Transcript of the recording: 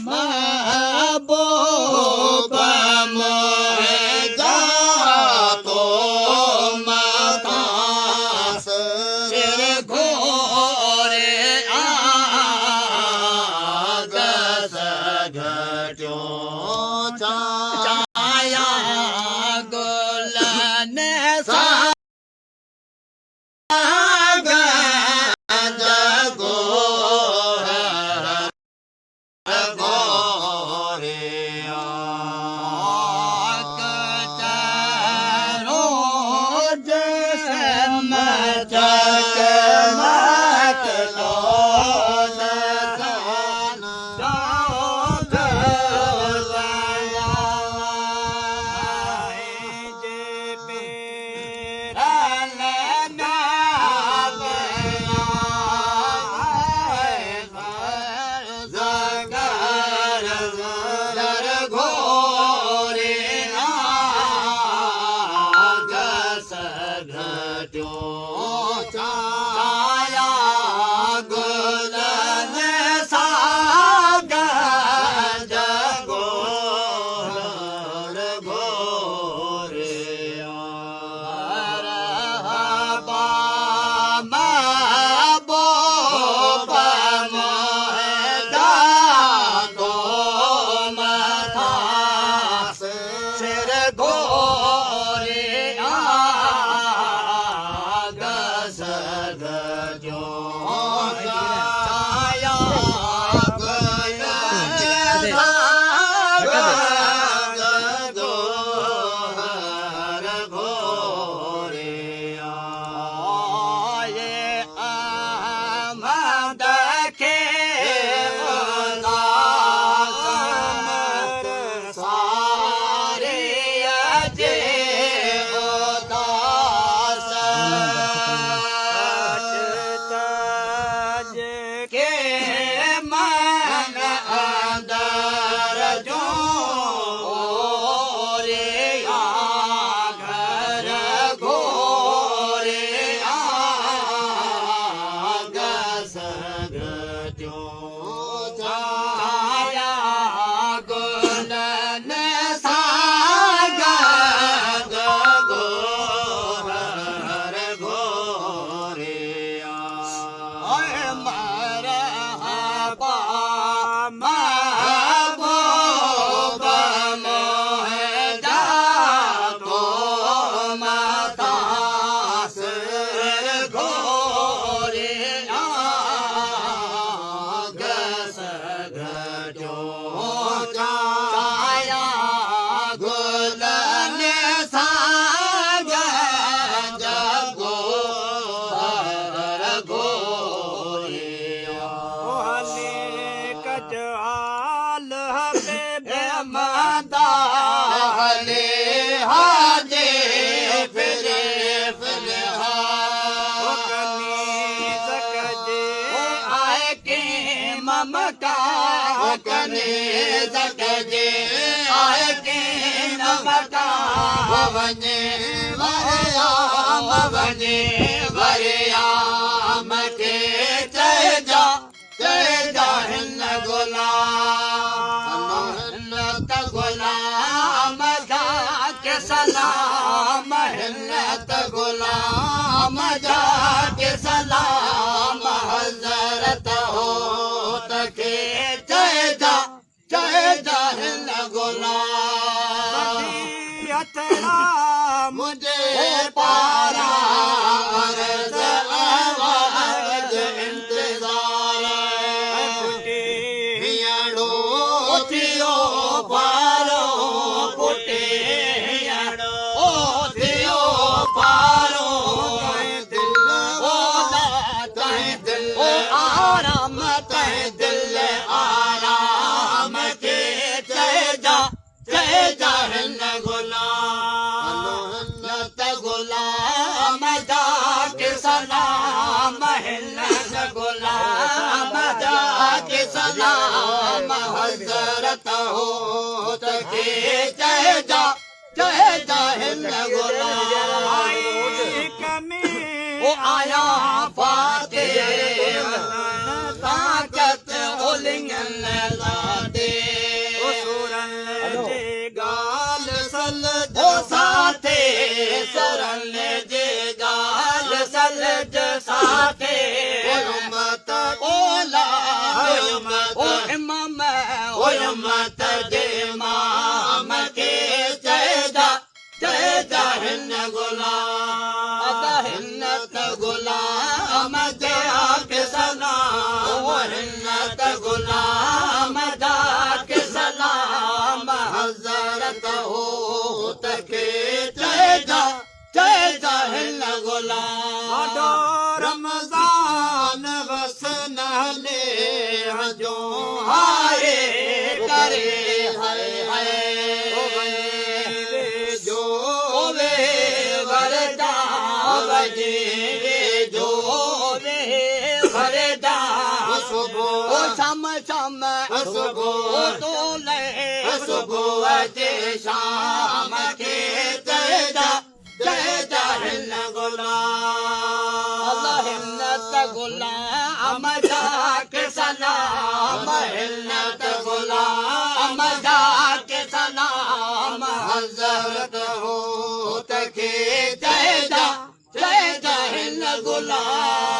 महबूबा मोहजा तो माता सिर घोरे आगस घटो छाया गुलन सा वने वरियाम के चए जा हिन गुलाम जा के सलाम हिन्नत गुलाम जा के सलाम हजरत हो तके चए जा हिन गुलाम मुझे पारा अर्ज़ आवाज़ इंतज़ार हियड़ो थियो पारो पुटे हियड़ो थियो पारो दिल आराम तय दिल आराम के चए जा हिन गुलाम जा के सलाम हिन्नत गुलाम जा के सलाम हजरत हो तके चए जा हिन गुलाम ओ आया फाते ताकत उलिंगन लाते उम्मत जे इमाम खे चइजा हिन गुलाम हिन त गुलाम जा के सलाम हिन त गुलाम जा के सलाम हज़रत होत खे चइजा हिन गुलाम रमज़ान वसन हले जो हाय करे हाय हाय जो वे वरदा वजे जो वे वरदा सुबह शाम शाम सुबह तो ले सुबह जे शाम के चइजा हिन गुलाम अल्लाह हिन त गुलाम जा के सलाम हिन त गुलाम जा के सलाम हज़रत होत खे चइजा हिन गुलाम